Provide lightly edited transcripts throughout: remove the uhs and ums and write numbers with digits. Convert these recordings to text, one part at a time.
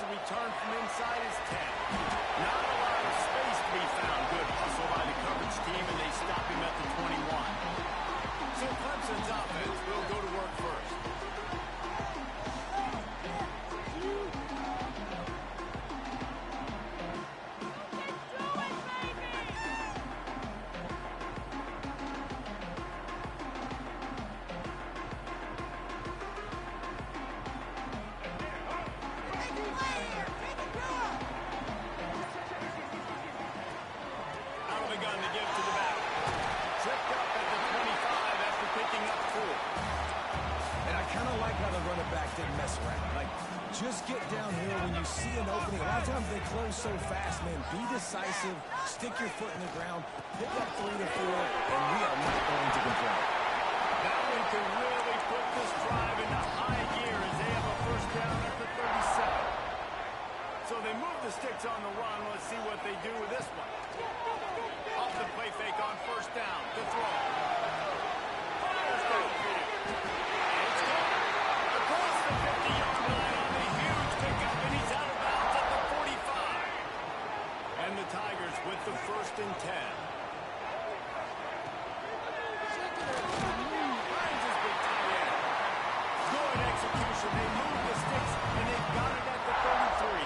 makes a return from inside his 10. Not a lot of space to be found. Good hustle by the coverage team, and they stop him at the 21. So Clemson's offense will go to work first. Just get downhill when you see an opening. A lot of times they close so fast, man. Be decisive. Stick your foot in the ground. Pick up 3 to 4, and we are not going to complain. That one can really put this drive into high gear as they have a first down at the 37. So they move the sticks on the run. Let's see what they do with this one. Off the play fake on first down. The throw. Fires downfield. It's gone. Across the 50-yard line. And he's out of bounds at the 45. And the Tigers with the 1st and 10. Finds his big tight end. Good execution. They move the sticks, and they've got it at the 33.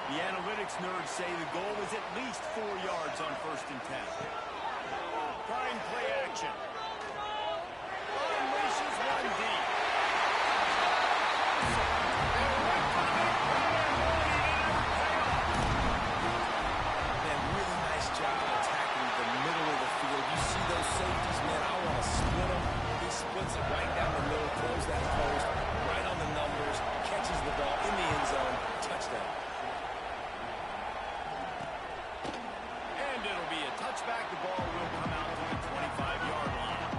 The analytics nerds say the goal is at least 4 yards on 1st and 10. Fine play action. Unleashes one deep. Safeties, man, I want to split them. He splits it right down the middle, throws that post, right on the numbers, catches the ball in the end zone, touchdown. And it'll be a touchback. The ball will come out to the 25-yard line.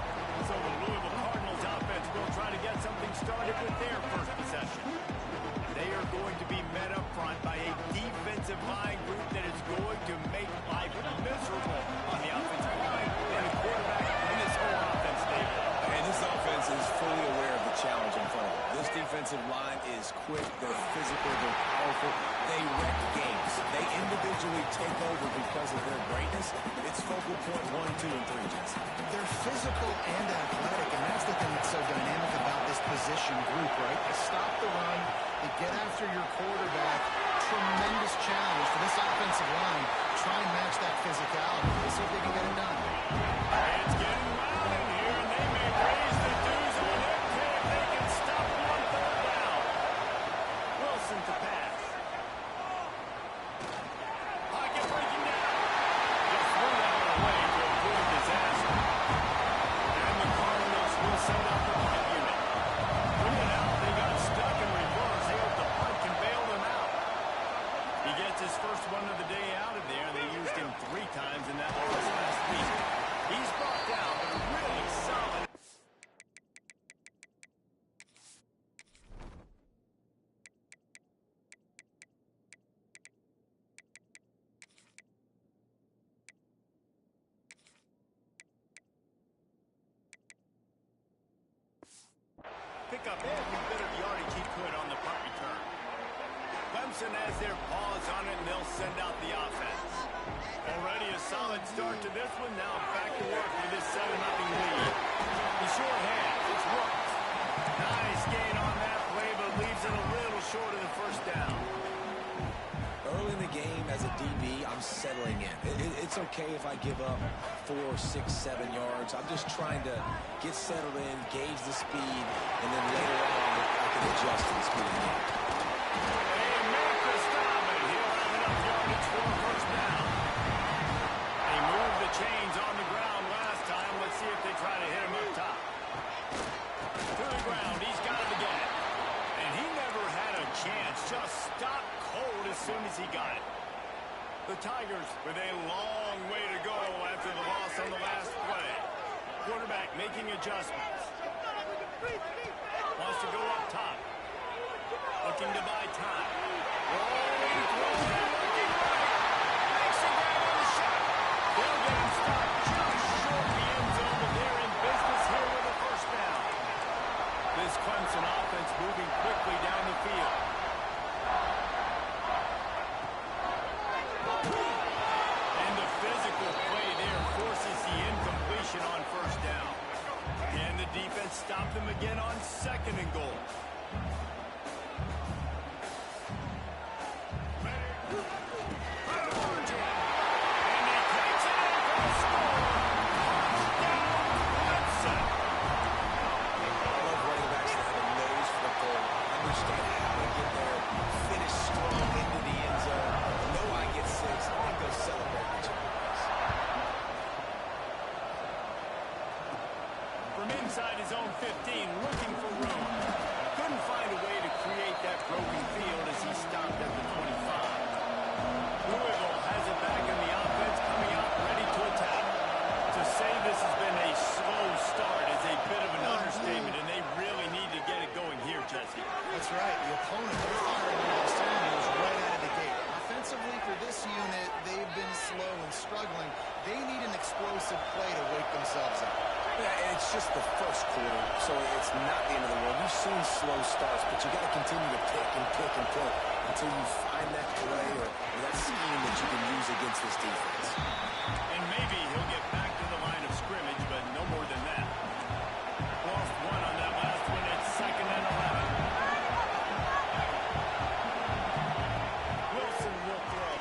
So the Louisville Cardinals offense will try to get something started with their first possession. They are going to be met up front by a defensive line group that is going to make life miserable on the offensive line and a quarterback in this whole offense, David. And this offense is fully aware of the challenge in front of them. This defensive line is quick, they're physical, they're powerful, they wreck games. They individually take over because of their greatness. It's focal point 1, 2, and 3, Jason. They're physical and athletic, and that's the thing that's so dynamic about this position group, right? They stop the run, they get after your quarterback. Tremendous challenge for this offensive line. Try and match that physicality. We'll see if they can get it done. It's getting wild in here, and they may raise the dues on it if they can stop one 3rd down. Wilson to pass. Pocket breaking down. Just threw that one away to avoid disaster. And the Cardinals will send out the punt unit. Bring it out. They got stuck in reverse. They hope the punt can bail them out. He gets his first one of the day out of there. They used him 3 times in that loss last week. He's brought down, but really solid. Pick up every bit of yardage he could on the punt return. Clemson has their paws on it, and they'll send out the offense. Already a solid start to this one. Now back to work with this 7-0 lead. The short hand, it's worked. Nice gain on that play, but leaves it a little short of the first down. Early in the game, as a DB, I'm settling in. It's okay if I give up 4, 6, 7 yards. I'm just trying to get settled in, gauge the speed, and then later on, I can adjust to the speed of the game. They make the stop, and he'll have enough yardage for a first down. They moved the chains on the ground last time. Let's see if they try to hit him up top. To the ground, he's got it again. And he never had a chance. Just stopped cold as soon as he got it. The Tigers with a long way to go after the loss on the last play. Quarterback making adjustments. Wants to go up top. Looking to buy time. Rolling, throwing, looking right. Makes a grab on the shot. They'll get him stopped just short of the end zone, but they're in business here with a first down. This Clemson offense moving quickly down the field. own 15, looking for room. Couldn't find a way to create that broken field as he stopped at the 25. Louisville has it back in the offense, coming out ready to attack. To say this has been a slow start is a bit of an understatement, and they really need to get it going here, Jesse. That's right. The opponent, they're firing on all cylinders right out of the gate. Offensively, for this unit, they've been slow and struggling. They need an explosive play to wake themselves up. Yeah, it's just the first quarter, so it's not the end of the world. We've seen slow starts, but you got to continue to pick and pick and pick until you find that play or that scheme that you can use against this defense. And maybe he'll get back to the line of scrimmage, but no more than that. Lost one on that last one. It's 2nd and 11. Wilson will throw.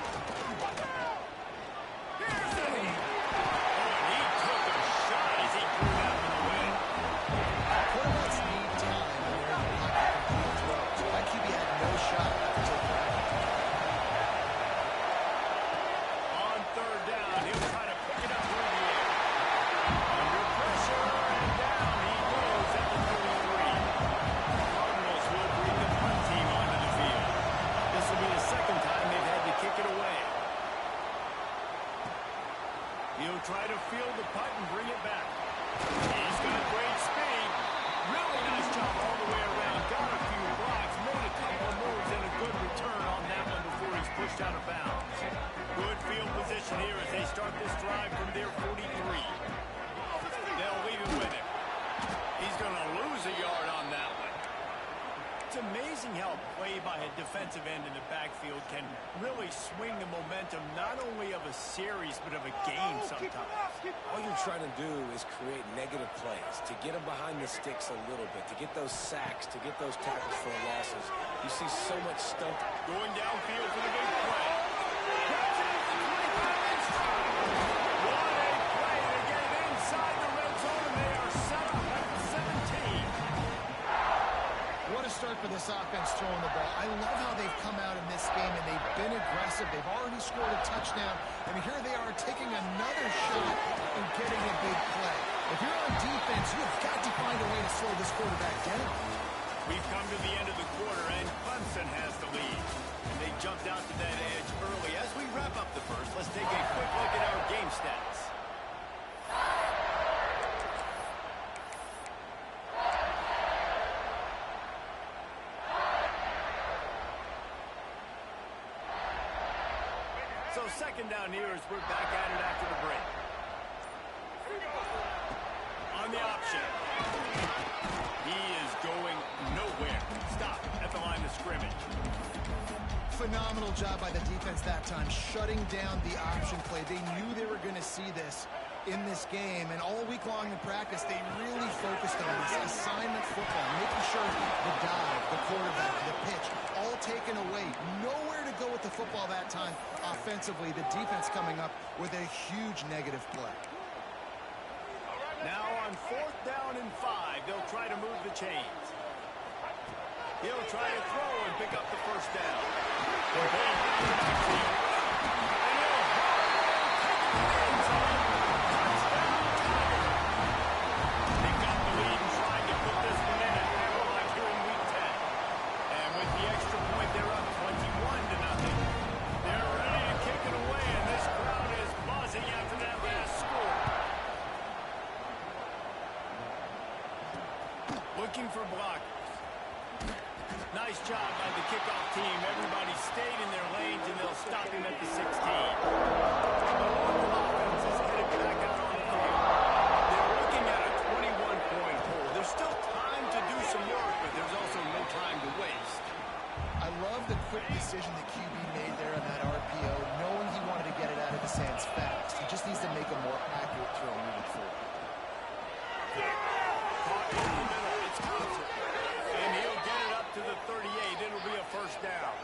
Here's the lead. Oh, and he took a shot as he threw that one away. Quarterbacks need time when they're in the pocket to complete throws. That QB had no shot after taking that. On 3rd down, he'll try to pick it up through the air. Under pressure, and down he goes at the 33. Cardinals will bring the punt team onto the field. This will be the 2nd time they've had to kick it away. He'll try to field the punt and bring it back. He's got great speed. Really nice job all the way around. Got a few blocks, made a couple of moves, and a good return on that one before he's pushed out of bounds. Good field position here as they start this drive from their 43. They'll leave it with him. He's going to lose a yard on that one. It's amazing how play by a defensive end in the backfield can really swing the momentum not only of a series but of a game sometimes. All you're trying to do is create negative plays, to get them behind the sticks a little bit, to get those sacks, to get those tackles for losses. You see so much stuff. Going downfield for the big play. Catches the 25-inch strike. What a play to get it inside the red zone, and they are set up at the 17. What a start for this offense throwing the ball. I love how they've come out in this game, and they've been aggressive. They've already scored a touchdown, and here they are taking another shot and getting a big play. If you're on defense, you've got to find a way to slow this quarterback down. We've come to the end of the quarter, and Clemson has the lead. And they jumped out to that edge early. As we wrap up the first, let's take a quick look at our game stats. So 2nd down here as we're back at it after the break. On the option. He is going nowhere. Stop at the line of scrimmage. Phenomenal job by the defense that time, shutting down the option play. They knew they were going to see this in this game, and all week long in practice, they really focused on this assignment football, making sure the dive, the quarterback, the pitch, all taken away. Nowhere to go with the football that time offensively. The defense coming up with a huge negative play. Now on 4th down and 5, they'll try to move the chains. He'll try to throw and pick up the 1st down. And he'll take it in the end zone. Touchdown, Tiger. They've got the lead and trying to put this one in at home like here in Week 10. And with the extra point, they're up 21-0. They're ready to kick it away, and this crowd is buzzing after that last score. Looking for blockers. Nice job by the kickoff team. Everybody stayed in their lanes, and they'll stop him at the 16. The local offense is headed back out on the field. They're looking at a 21-point hole. There's still time to do some work, but there's also no time to waste. I love the quick decision that QB made there on that RPO, knowing he wanted to get it out of his hands fast. He just needs to make a more accurate throw moving forward. Caught in the middle. It's Clemson. And he'll get it up to the 38. It'll be a 1st down.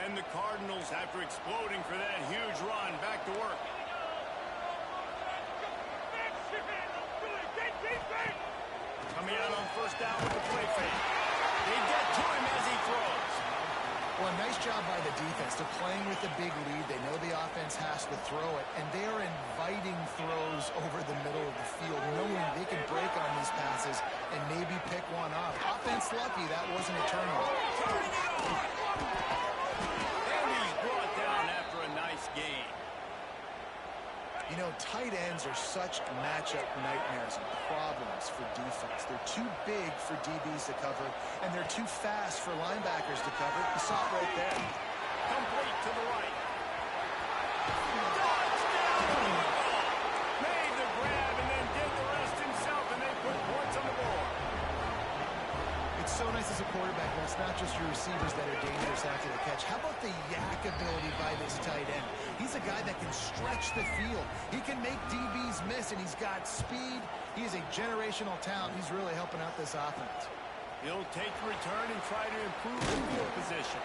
And the Cardinals, after exploding for that huge run, back to work. Coming out on 1st down with the play fake. They get to him as he throws. Well, nice job by the defense. They're playing with a big lead. They know the offense has to throw it, and they are inviting throws over the middle of the field, knowing they can break on these passes and maybe pick one off. Offense lucky that wasn't a turnover. And he's brought down after a nice game. You know, tight ends are such matchup nightmares and problems for defense. They're too big for DBs to cover, and they're too fast for linebackers to cover. You saw it right there. Complete to the right. Touchdown! Made the grab and then did the rest himself, and they put points on the board. It's so nice as a quarterback when it's not just your receivers that are dangerous after the catch. How about the yak ability by this tight end? He's a guy that can stretch the field. He can make DBs miss, and he's got speed. He is a generational talent. He's really helping out this offense. He'll take the return and try to improve the field position.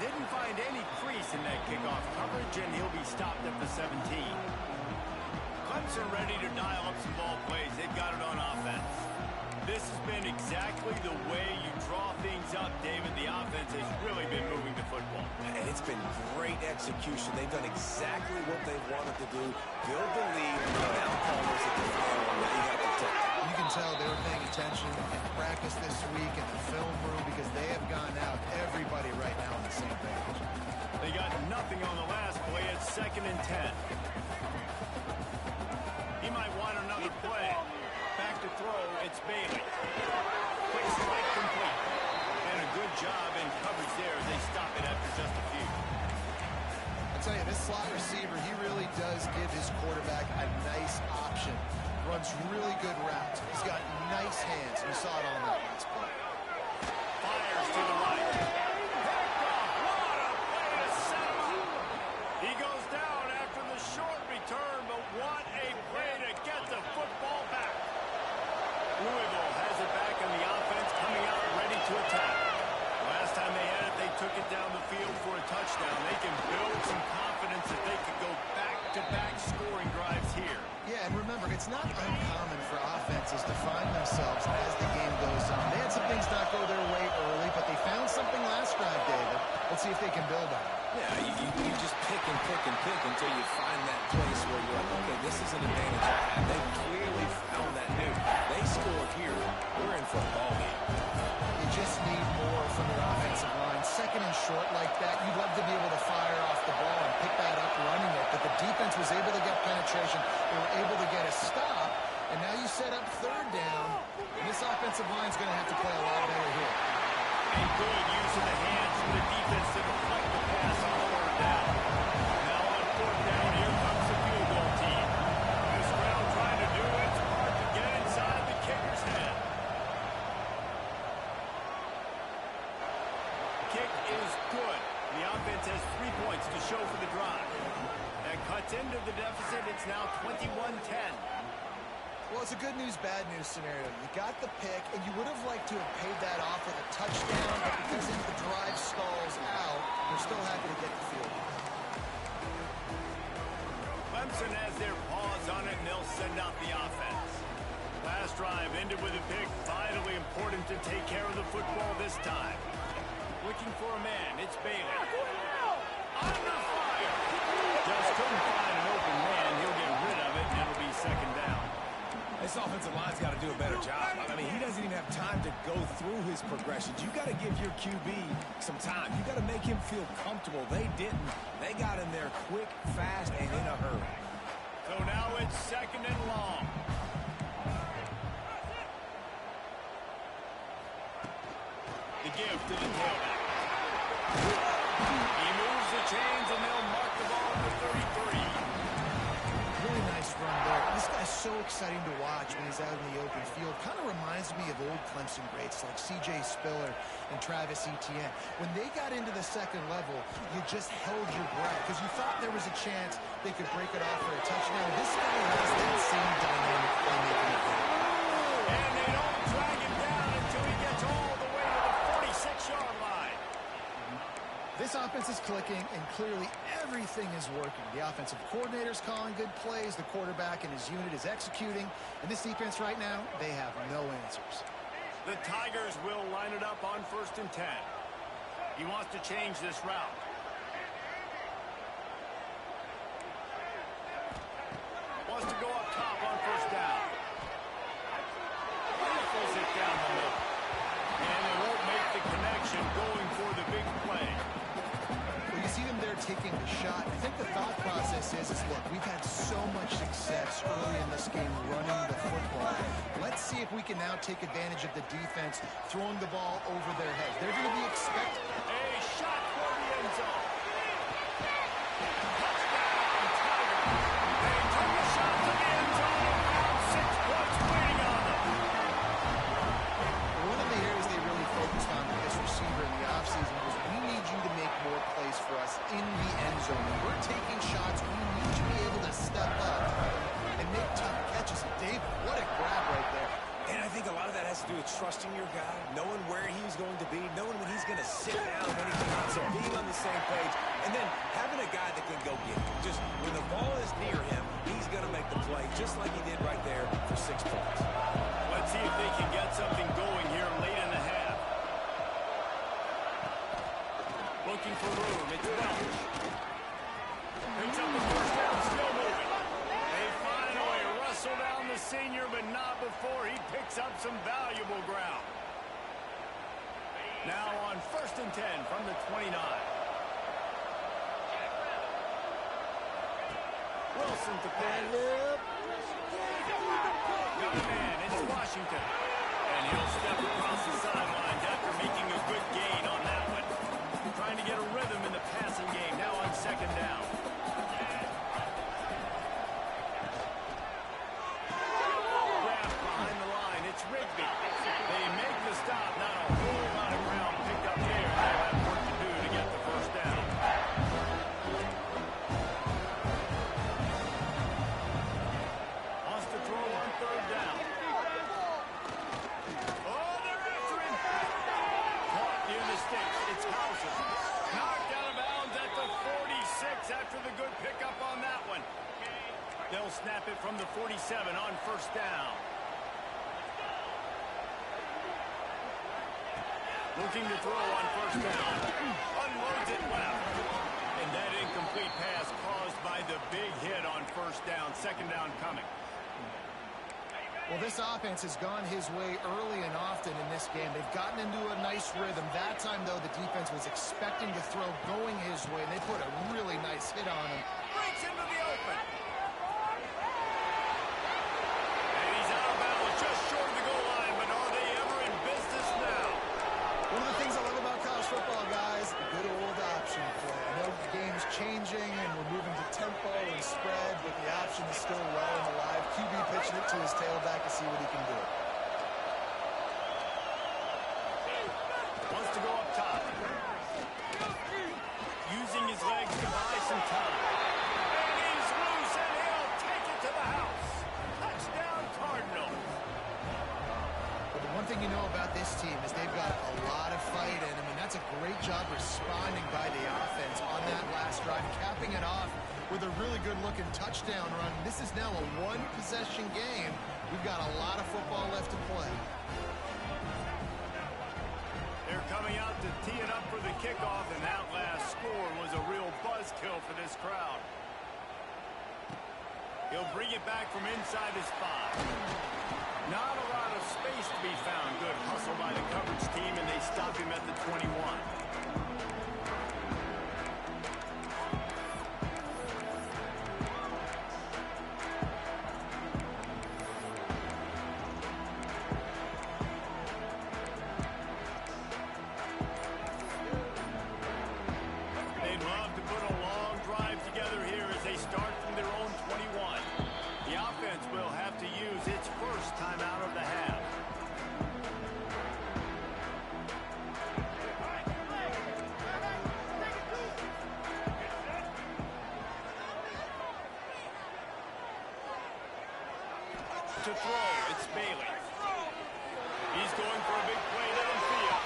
Didn't find any crease in that kickoff coverage, and he'll be stopped at the 17. Clemson ready to dial up some ball plays. They've got it on offense. This has been exactly the way you draw things up, David. The offense has really been moving the football. And it's been great execution. They've done exactly what they wanted to do. Build the lead. Now Palmer's at the final, and now you got to protect it. You can tell they were paying attention in practice this week in the film room because they have gone out, everybody right now on the same page. They got nothing on the last play. It's 2nd and 10. He might want another play. Back to throw, it's Bailey. Quick strike complete. And a good job in coverage there as they stop it after just a few. I tell you, this slot receiver, he really does give his quarterback a nice option. Runs really good routes. He's got nice hands. We saw it on that last play. Fires to the right. Picked off. What a play to set him up. He goes down after the short return, but what a play to get the football back. Louisville has it back in the offense, coming out ready to attack. Last time they had it, they took it down the field for a touchdown. They can build some confidence that they could go back-to-back scoring drives here. Yeah, and remember, it's not uncommon for offenses to find themselves as the game goes on. They had some things not go their way early, but they found something last drive, David. Let's see if they can build on it. Yeah, you just pick and pick and pick until you find that place where you're like, okay, this is an advantage I have. They clearly found that new. They score here. We're in for a ball game. You just need more from your offensive line. 2nd and short like that, you'd love to be able to fire off the ball and pick that up running it, but the defense was able to get penetration. They were able to get a stop, and now you set up 3rd down, and this offensive line is going to have to play a lot better here. And good use of the hands from the defense to deflect the pass on 3rd down. Now on 4th down, here comes the field goal team. This crowd trying to do its part to get inside the kicker's head. Kick is good. The offense has 3 points to show for the drive. That cuts into the deficit. It's now 21-10. Well, it's a good news, bad news scenario. You got the pick, and you would have liked to have paid that off with a touchdown, but because if the drive stalls out, you're still happy to get the field goal. Clemson has their paws on it, and they'll send out the offense. Last drive ended with a pick. Vitally important to take care of the football this time. Looking for a man. It's Bailey. Under fire. Just couldn't find an open man. He'll get rid of it, and it'll be 2nd down. This offensive line's got to do a better job. I mean, he doesn't even have time to go through his progressions. You got to give your QB some time. You got to make him feel comfortable. They didn't. They got in there quick, fast, and in a hurry. So now it's 2nd and long. The give to the tailback. He moves the chains, and they'll mark the ball at the 33. Really nice run there. This guy's so exciting to watch when he's out in the open field. Kind of reminds me of old Clemson greats like C.J. Spiller and Travis Etienne. When they got into the 2nd level, you just held your breath because you thought there was a chance they could break it off for a touchdown. This guy has that same dynamic playmaking ability. And they don't drag him down until he gets all the way to the 46-yard line. This offense is clicking, and clearly everything is working. The offensive coordinator's calling good plays. The quarterback and his unit is executing. And this defense right now, they have no answers. The Tigers will line it up on 1st and 10. He wants to change this route. Wants to go up top on first down. Rifles it down the middle. And they won't make the connection going for the big play. Well, you see them there taking the shot. I think the thought process is look, we've had so much success early in this game running the football. Let's see if we can now take advantage of the defense throwing the ball over their heads. They're going to be expecting A shot for the end zone. One of the areas they really focused on with this receiver in the offseason was we need you to make more plays for us in the end zone. When we're taking shots, we need you to be able to step up and make tough catches. Dave, what a grab right there. And I think a lot of that has to do with trusting your guy, knowing where he's going to be, knowing when he's going to sit down, when he's not, so being on the same page, and then having a guy that can go get it. Just when the ball is near him, he's going to make the play, just like he did right there for 6 points. Let's see if they can get something going here late in the half. Looking for room. It's Welch. Picks up the first down, still moving. They finally wrestle down the senior, but not before he picks up some valuable ground. Now on 1st and 10 from the 29. Wilson to pass. Got a man. It's Washington. And he'll step across the sidelines after making a good gain on that one. Trying to get a rhythm in the passing game. Now on 2nd down. Grab behind the line. It's Rigby. They make the stop. Not a whole lot of ground picked up there. They'll have work to do to get the first down. Wants to throw on 3rd down. Oh, they're after him. Caught near the sticks. It's Hauser. Knocked out of bounds at the 46 after the good pickup on that one. They'll snap it from the 47 on 1st down. Looking to throw on 1st down. Unloads it left. And that incomplete pass caused by the big hit on 1st down. 2nd down coming. Well, this offense has gone his way early and often in this game. They've gotten into a nice rhythm. That time, though, the defense was expecting to throw going his way, and they put a really nice hit on him. Breaks into the open. And he's out of bounds just short of the goal line, but are they ever in business now? One of the things I love about college football, guys, the good old option play. I know the game's changing, and we're moving to tempo and spread, but the option is still well and alive. QB pitching it to his tailback to see what he can do. Wants to go up top. Using his legs to buy some time. And he's loose, and he'll take it to the house. Touchdown, Cardinals. But the one thing you know about this team is they've got a lot of fight, and I mean, that's a great job responding by the offense on that last drive, capping it off with a really good-looking touchdown run. This is now a one-possession game. We've got a lot of football left to play. They're coming out to tee it up for the kickoff, and that last score was a real buzzkill for this crowd. He'll bring it back from inside his 5. Not a lot of space to be found. Good hustle by the coverage team, and they stop him at the 21. They'd love to put a long drive together here as they start from their own 21. The offense will have to use its first timeout of the half. To throw, it's Bailey. He's going for a big play, let him feel.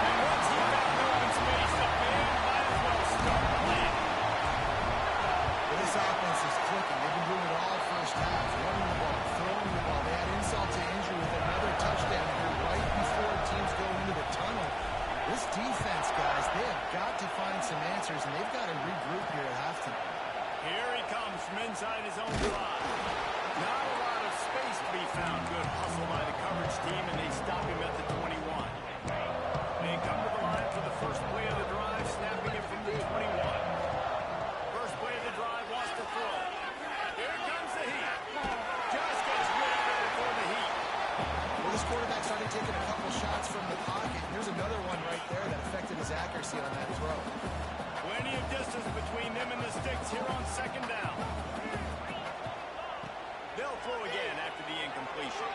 And once he found open space, the band might as well start playing. Well, this offense is clicking. They've been doing it all first half, running the ball, throwing the ball. They had inside this quarterback started taking a couple shots from the pocket. Here's another one right there that affected his accuracy on that throw. Plenty of distance between them and the sticks here on second down. They'll throw again after the incompletion.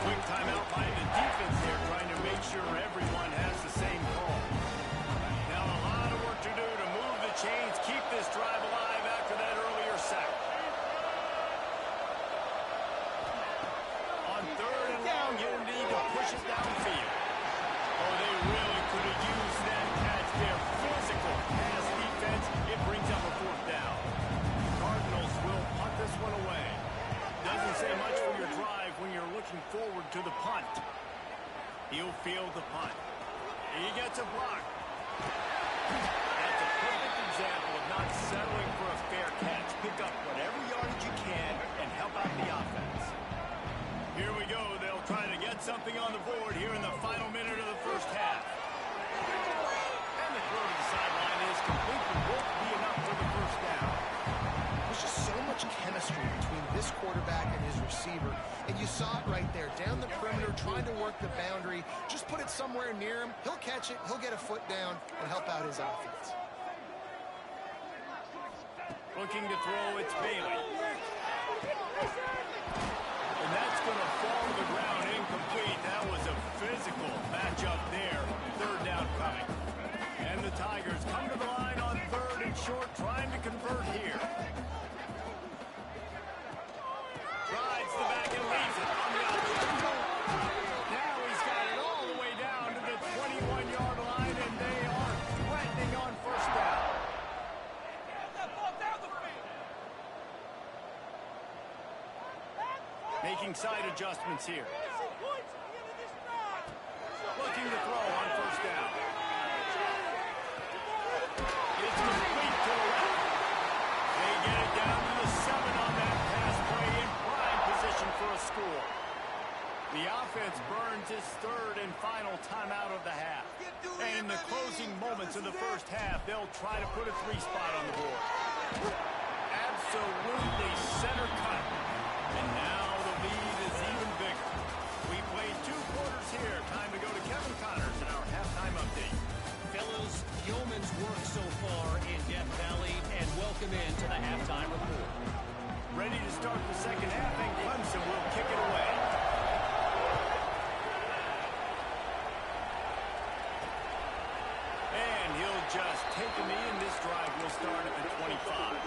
Quick timeout by the defense there, trying to make sure everyone has the same call. Now a lot of work to do to move the chains, keep this drive alive after that earlier sack. On third and long, you'll need to push it downfield. Oh, they really could have used that catch there. Physical pass defense. It brings up a fourth down. Cardinals will punt this one away. Doesn't say much for your drive when you're looking forward to the punt. He'll field the punt. He gets a block. That's a perfect example of not settling for a fair catch. Pick up whatever yardage you can and help out the offense. Here we go. They'll try to get something on the board here in the final minute of the first half. And the throw to the sideline is complete, but won't be enough for the first down. There's just so much chemistry between this quarterback and his receiver. And you saw it right there. Down the perimeter, trying to work the boundary. Just put it somewhere near him. He'll catch it. He'll get a foot down and help out his offense. Looking to throw, it's Bailey. And that's going to fall to the ground incomplete. That was a physical matchup there. Third down coming. And the Tigers come to the line on third and short, trying to convert here. Drives the back and leaves it on the outside. Now he's got it all the way down to the 21-yard line, and they are threatening on first down. Making side adjustments here. Looking to throw on first down. It's complete to the left. They get it down to the 7 on that pass play in prime position for a score. The offense burns its third and final timeout of the half. And in the closing moments of the first half, they'll try to put a 3-spot on the board. Absolutely center cut. And now the lead is even bigger. We played 2 quarters here. Time to go to Kevin Connors in our halftime update. Fellas, yeoman's work so far in Death Valley, and welcome into the halftime report. Ready to start the second half, and Clemson will kick it away. And he'll just take a knee, and this drive will start at the 25.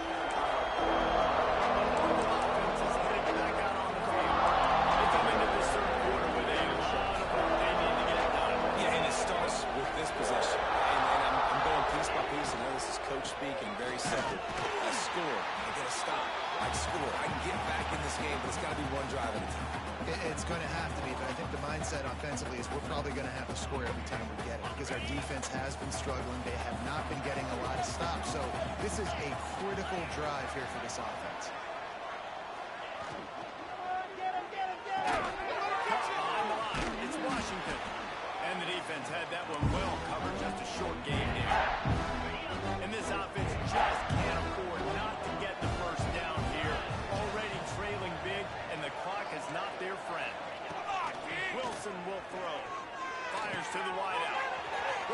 This possession. And I'm going piece by piece. I know this is coach speak and very simple. I score. I get a stop. I score. I can get back in this game, but it's got to be one drive at a time. It's going to have to be, but I think the mindset offensively is we're probably going to have to score every time we get it because our defense has been struggling. They have not been getting a lot of stops. So this is a critical drive here for this offense. On the line, it's Washington. And the defense had that one well covered, just a short game there. And this offense just can't afford not to get the first down here. Already trailing big, and the clock is not their friend. Wilson will throw. Fires to the wideout.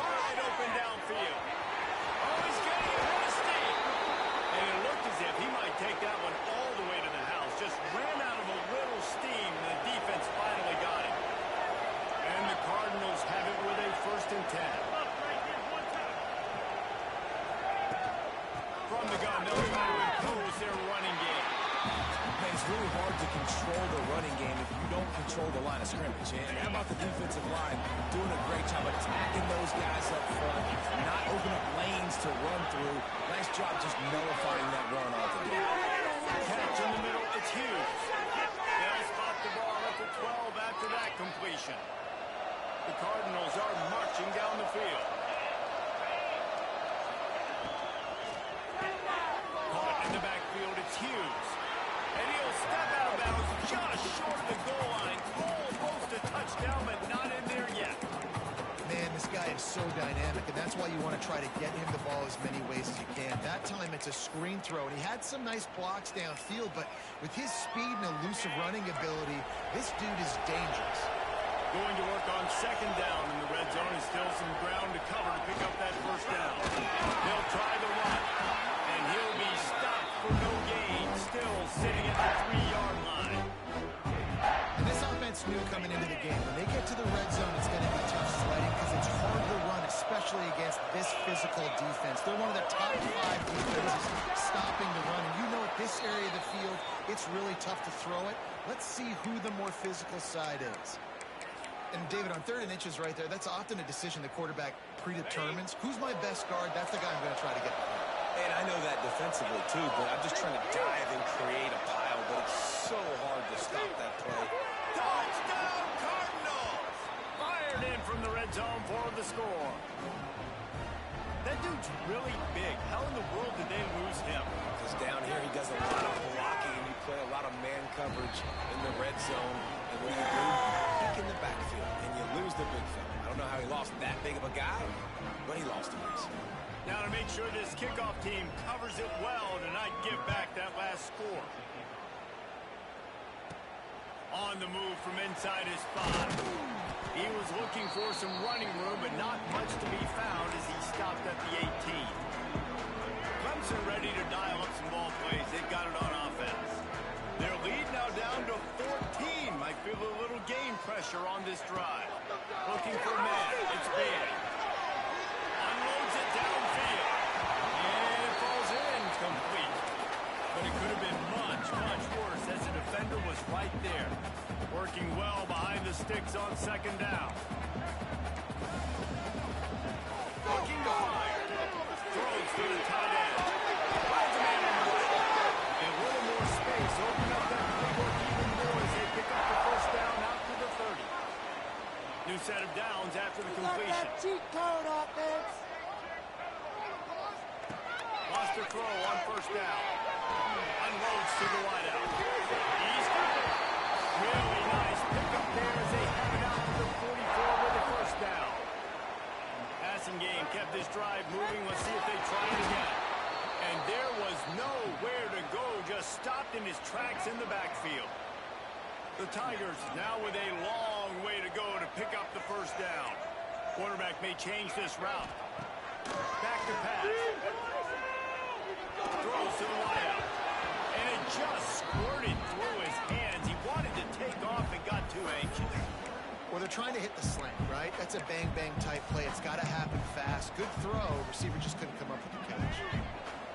Wide open downfield. Oh, he's getting it with a steam. And it looked as if he might take that one all the way to the house. Just ran out of a little steam, and the defense finally got it. And the Cardinals have it with a 1st and 10. From the gun, they'll try to impose their running game. Man, it's really hard to control the running game if you don't control the line of scrimmage. And how about the defensive line doing a great job attacking those guys up front, not opening up lanes to run through. Nice job just nullifying that run altogether. Catch in the middle, it's Hughes. They'll spot the ball at the 12 after that completion. The Cardinals are marching down the field. Caught in the backfield, it's Hughes. And he'll step out of bounds just short of the goal line. Almost a touchdown, but not in there yet. Man, this guy is so dynamic, and that's why you want to try to get him the ball as many ways as you can. That time it's a screen throw, and he had some nice blocks downfield, but with his speed and elusive running ability, this dude is dangerous. Going to work on second down in the red zone. Is still some ground to cover to pick up that first down. They'll try the run, and he'll be stopped for no gain. Still sitting at the 3-yard line. And this offense knew coming into the game, when they get to the red zone, it's going to be tough sledding because it's hard to run, especially against this physical defense. They're one of the top 5 defenses stopping the run. And you know at this area of the field, it's really tough to throw it. Let's see who the more physical side is. And, David, on 3rd and inches right there, that's often a decision the quarterback predetermines. Who's my best guard? That's the guy I'm going to try to get behind. And I know that defensively, too, but I'm just trying to dive and create a pile, but it's so hard to stop that play. Touchdown, Cardinals! Fired in from the red zone for the score. That dude's really big. How in the world did they lose him? Because down here he does a lot of blocking, and you play a lot of man coverage in the red zone. And when you do, peek in the backfield, and you lose the big fella. I don't know how he lost that big of a guy, but he lost him. Now to make sure this kickoff team covers it well to not give back that last score. On the move from inside his spot. He was looking for some running room, but not much to be found as he stopped at the 18. Clemson ready to dial up some ball plays. They've got it on offense. Their lead now down to 14. Might feel a little game pressure on this drive. Looking for man. It's big. Unloads it downfield. And it falls in complete. But it could have been much, much worse as the defender was right there. Working well behind the sticks on second down. Looking to fire. Throws to the tight end. Finds a man on the right. And a little more space. Open up that playbook even more as they pick up the first down out to the 30. New set of downs after the completion. That cheat code offense. Lost a throw on first down. Unloads to the wideout. He's got it. Really nice pickup there as they have it out to the 44 with the first down. Passing game kept this drive moving. Let's see if they try it again. And there was nowhere to go. Just stopped in his tracks in the backfield. The Tigers now with a long way to go to pick up the first down. Quarterback may change this route. Back to pass. Throws to the wideout. And it just squirted through his hands. He wanted to take off and got too anxious. Well, they're trying to hit the slant, right? That's a bang-bang type play. It's got to happen fast. Good throw. Receiver just couldn't come up with the catch.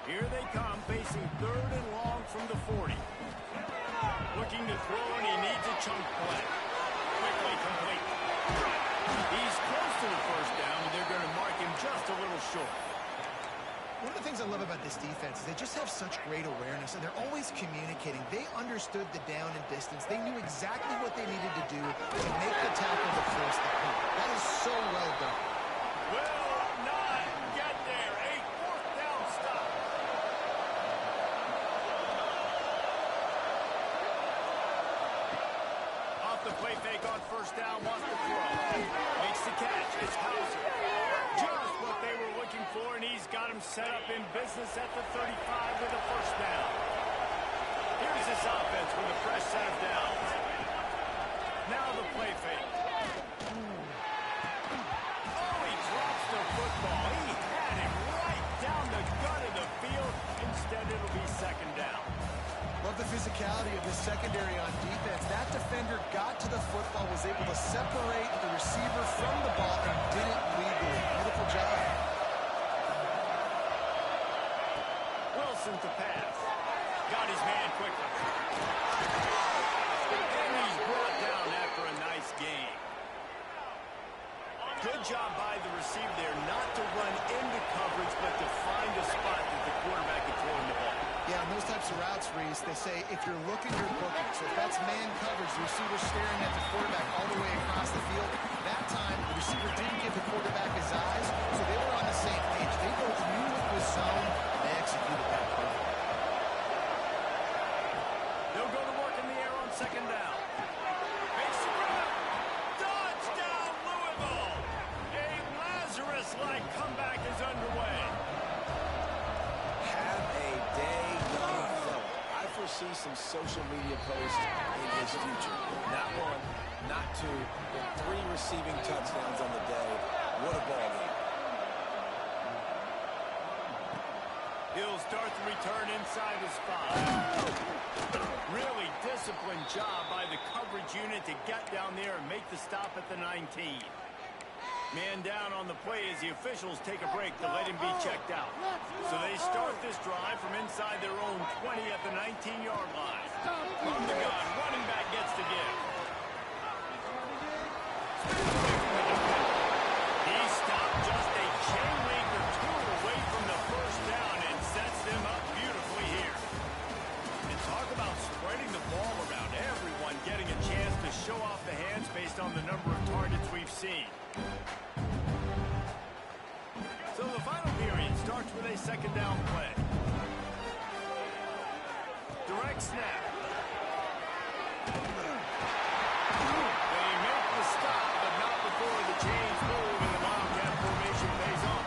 Here they come, facing 3rd and long from the 40. Looking to throw, and he needs a chunk play. Quickly complete. He's close to the first down, and they're going to mark him just a little short. One of the things I love about this defense is they just have such great awareness, and they're always communicating. They understood the down and distance. They knew exactly what they needed to do to make the tackle to force the punt. That is so well done. Will not get there. A 4th down stop. Off the play fake on first down, wants to throw. Makes the catch. It's Hauser. Just what they were looking for, and he's got him set up in business at the 35 with a first down. Here's this offense with a fresh set of downs. Now the play fake. Oh, he drops the football. He had it right down the gut of the field. Instead, it'll be second down. Love the physicality of the secondary on defense. That defender got to the football, was able to separate the receiver from the ball, and did it legally. Beautiful job. Wilson to pass. Got his man quickly. And he's brought down after a nice game. Good job by the receiver there not to run into coverage, but to find a spot that the quarterback can throw in the ball. Yeah, on those types of routes, Reese, they say if you're looking, you're booking. So if that's man coverage, the receiver's staring at the quarterback all the way across the field. That time, the receiver didn't give the quarterback his eyes, so they were on the same page. They both knew it was zone, and they executed that play. They'll go to work in the air on second down. Makes the grab. Touchdown, Louisville! A foresee some social media posts in his future. Not one, not two, but 3 receiving touchdowns on the day. What a ball game. He'll start the return inside his 5. Really disciplined job by the coverage unit to get down there and make the stop at the 19. Man down on the play as the officials take a break to let him be checked out. So they start this drive from inside their own 20 at the 19-yard line. From the gun, running back gets to give. He stopped just a chain link or 2 away from the first down and sets them up beautifully here. And talk about spreading the ball around. Everyone getting a chance to show off the hands based on the number of targets we've seen. So the final period starts with a second down play. Direct snap. They make the stop, but not before the chains move and the Wildcat formation pays off.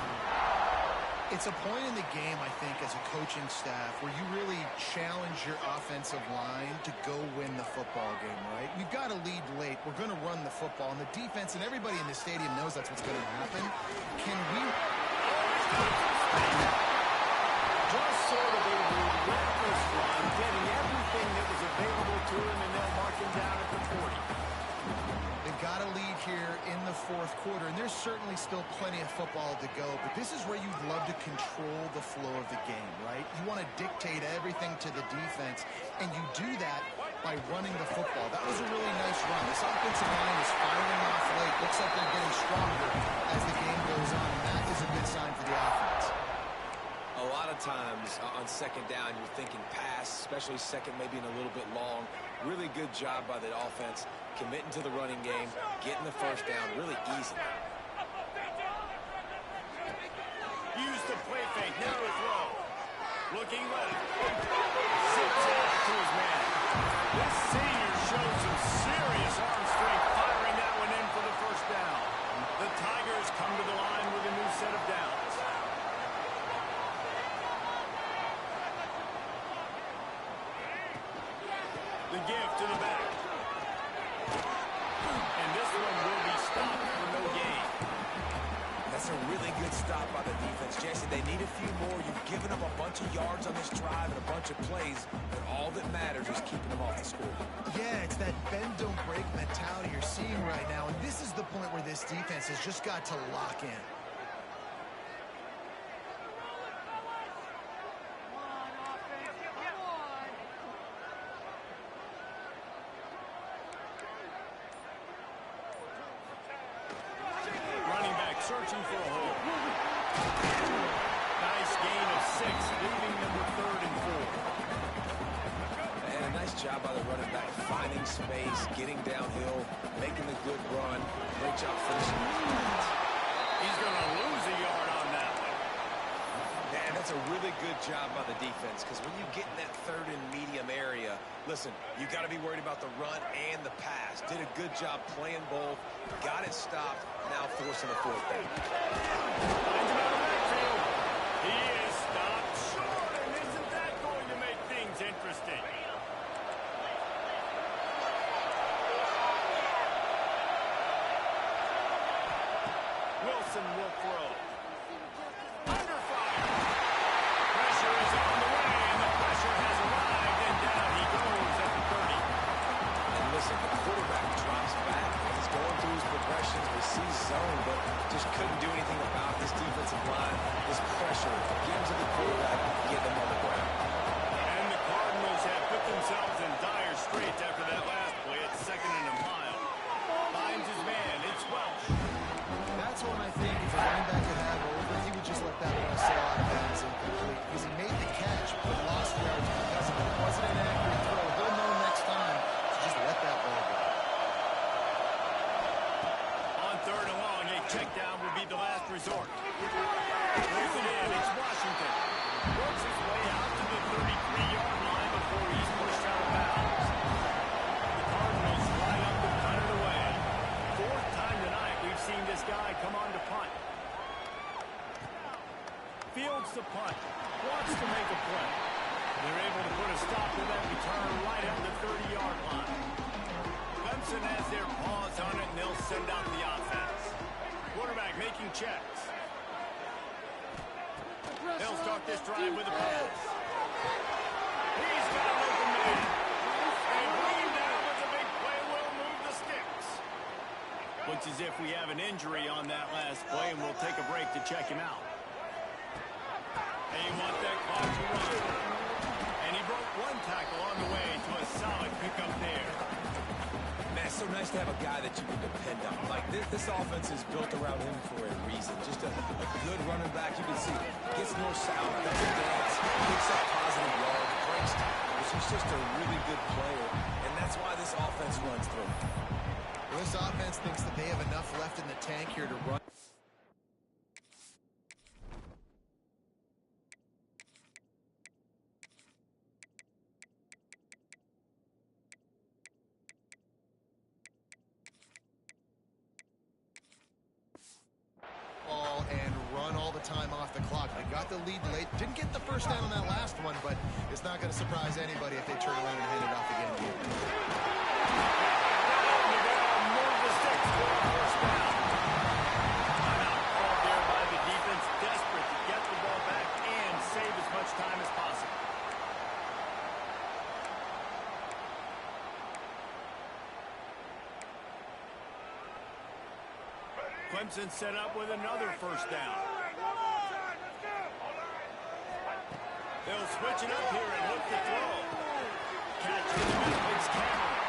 It's a point in the game, I think, as a coaching staff where you really challenge your offensive line to go win the football game, right? We've got to lead late. We're going to run the football. And the defense and everybody in the stadium knows that's what's going to happen. Can we... Just sort of a relentless run, getting everything that was available to him, and they'll mark him down at the 40. They've got to lead here in the 4th quarter, and there's certainly still plenty of football to go, but this is where you'd love to control the flow of the game, right? You want to dictate everything to the defense, and you do that by running the football. That was a really nice run. This offensive line is firing off late. Looks like they're getting stronger as the game goes on, and that is a good sign for the offense. A lot of times on second down, you're thinking pass, especially second, maybe in a little bit long. Really good job by the offense, committing to the running game, getting the first down, really easy. Use the play fake, now to throw. Looking left. Zips it out to his man. This senior shows some serious arm strength, firing that one in for the first down. The Tigers come to the line with a new set of downs. The give to the back. And this one will be stopped for no gain. That's a really good stop by the defense. Jason, they need a few more. You've given them a bunch of yards on this drive and a bunch of plays, but all that matters is keeping them off the score. Yeah, it's that bend, don't break mentality you're seeing right now, and this is the point where this defense has just got to lock in. Searching for a hole. Nice gain of 6, leaving them with 3rd and 4. And a nice job by the running back, finding space, getting downhill, making a good run. Great job finishing. He's going to lose a yard on that one. Man, that's a really good job by the defense, because when you get in that 3rd and medium area, listen, you got to be worried about the run and the pass. Did a good job playing both, got it stopped, now forcing a 4th down. Finds him out of the backfield. He is stopped short, and isn't that going to make things interesting? Wilson will throw. Under fire. Pressure is on the way, and the pressure has arrived, and down he goes at the 30. And listen, the quarterback drops back. He's going through his progressions. We see zone, but just couldn't do anything about this defensive line. This pressure, get him to the quarterback, get them on the ground. And the Cardinals have put themselves in dire straits after that last play at 2nd and a mile. Finds his man. It's Welch. That's when I think if a running back could checks. They'll start this drive with a pass. He's got an open man. They bring him down with a big play. Will move the sticks. Looks as if we have an injury on that last play, and we'll take a break to check him out. They want that clock to run. And he broke one tackle on the way to a solid pickup there. Man, it's so nice to have a guy that you can depend on. Like, this offense is built around him for a reason. Just a good running back. You can see gets north-south, doesn't dance, picks up positive yards, breaks tackles. He's just a really good player, and that's why this offense runs through. Well, this offense thinks that they have enough left in the tank here to run. And run all the time off the clock. They got the lead late. Didn't get the first down on that last one, but it's not going to surprise anybody if they turn around and hand it off again here. Move the sticks for a first down. Timeout called there by the defense, desperate to get the ball back and save as much time as possible. Clemson set up with another first down. They'll switch it up here and look to throw. Catch in the middle, it's Cameron.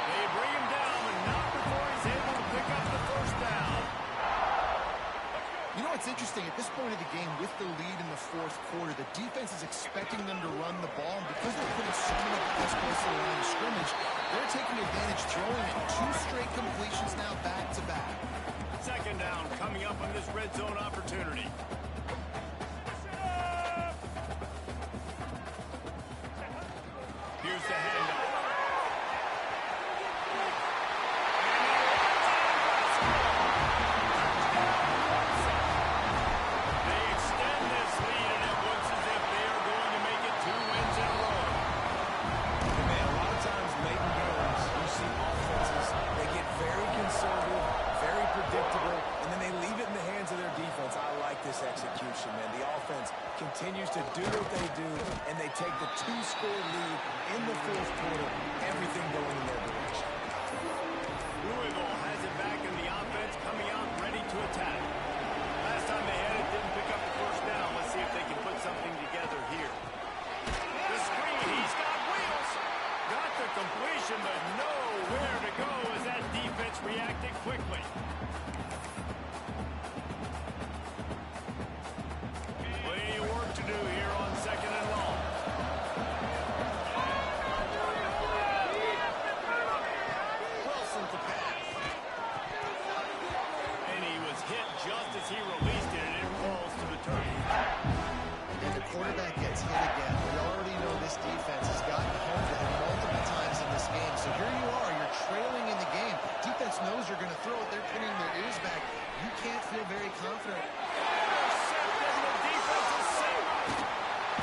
They bring him down, and not before he's able to pick up the first down. You know what's interesting? At this point of the game, with the lead in the fourth quarter, the defense is expecting them to run the ball, and because they're putting so many guys close to the line of scrimmage, they're taking advantage, throwing it 2 straight completions now back-to-back. Second down coming up on this red zone opportunity. Here's the handoff. They extend this lead, and it looks as if they are going to make it 2 wins in a row. Man, a lot of times late in games, you see offenses, they get very conservative, very predictable, and then they leave it in the hands of their defense. I like this execution, man. The offense continues to do what they do, and they take the 2-score lead in the fourth quarter, everything going in their direction. Louisville has it back in the offense, coming out ready to attack. Last time they had it, didn't pick up the first down. Let's see if they can put something together here. The screen, he's got wheels. Got the completion, but nowhere to go as that defense reacted quickly. Plenty of work to do here on second and long. Wilson to pass. And he was hit just as he released it, and it falls to the turf. And the quarterback gets hit again. We already know this defense has gotten home to him multiple times in this game. So here you are, you're trailing in the game. Defense knows you're going to throw it. They're pinning their ears back. You can't feel very confident. Intercepted, the defense is safe.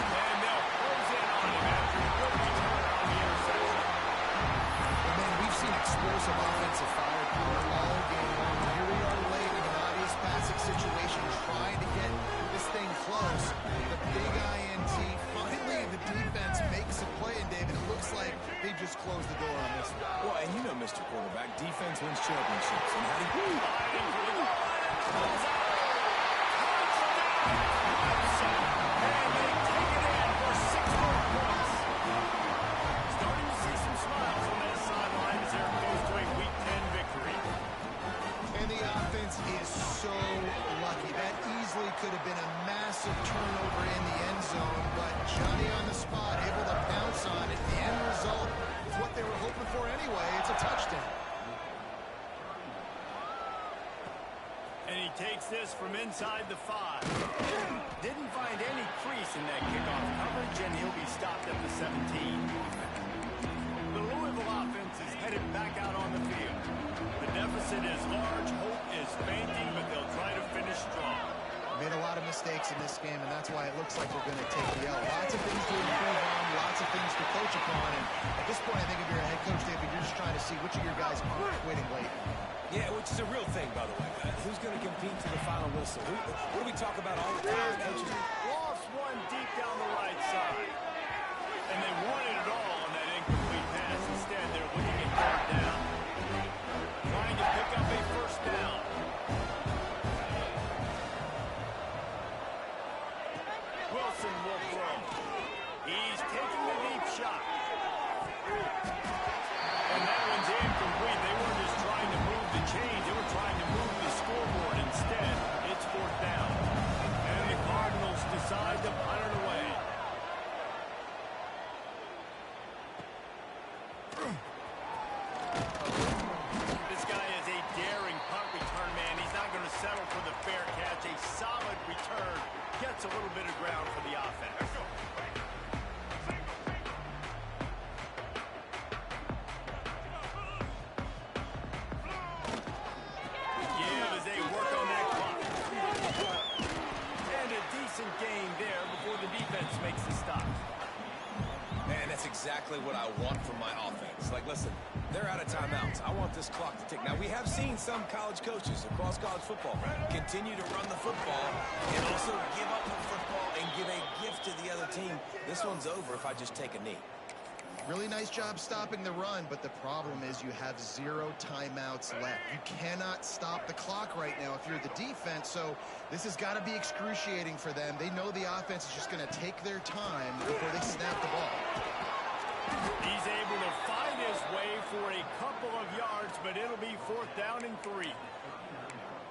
And they'll close in on him after a good return on the interception. And then we've seen explosive offensive firepower all game long. Here we are late in an obvious passing situation, trying to get this thing close. The big INT. Finally, the defense makes a play, and David, it looks like they just closed the door on this one. Well, and you know, Mr. Quarterback, defense wins championships. And how do you... Fighting for the goal line, and pulls out. Touchdown, and they take it in for 6 more points. Starting to see some smiles on that sideline as they're close to a Week 10 victory. And the offense is so lucky. That easily could have been a massive turnover in the end zone, but Johnny on the spot, able to bounce on it. The end result is what they were hoping for anyway. It's a touchdown. And he takes this from inside the 5. Didn't find any crease in that kickoff coverage, and he'll be stopped at the 17. The Louisville offense is headed back out on the field. The deficit is large, hope is fainting, but they'll try to finish strong. Made a lot of mistakes mistakes in this game, and that's why it looks like they're going to take the L. Lots of things to improve on, lots of things to coach upon, and at this point, I think if you're a head coach, David, you're just trying to see which of your guys aren't quitting late. Yeah, which is a real thing, by the way. Who's going to compete to the final whistle? What do we talk about all the time, coaches? Lost one deep down the right side. And they wanted it all on that incomplete pass. Instead, they're looking at third down. Trying to pick up a first down. Wilson will throw. He's taking the deep shot. And that one's incomplete. They weren't just trying to move the chains. They were trying to move the scoreboard. Instead, it's fourth down. And the Cardinals decide to punt it away. This guy is a daring punt return man. He's not going to settle for the fair catch. A solid return. Gets a little bit of ground for the offense. Give as they work on that clock. And a decent gain there before the defense makes the stop. Man, that's exactly what I want from my offense. Like, listen, they're out of timeouts. I want this clock to tick. Now, we have seen some college coaches across college football continue to run the football and also give up the football and give a gift to the other team. This one's over if I just take a knee. Really nice job stopping the run, but the problem is you have 0 timeouts left. You cannot stop the clock right now if you're the defense, so this has got to be excruciating for them. They know the offense is just going to take their time before they snap the ball. He's able to find his way for a couple of yards, but it'll be fourth down and 3.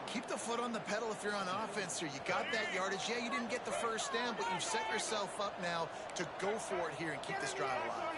Keep the foot on the pedal if you're on offense here. You got that yardage. Yeah, you didn't get the first down, but you've set yourself up now to go for it here and keep this drive alive.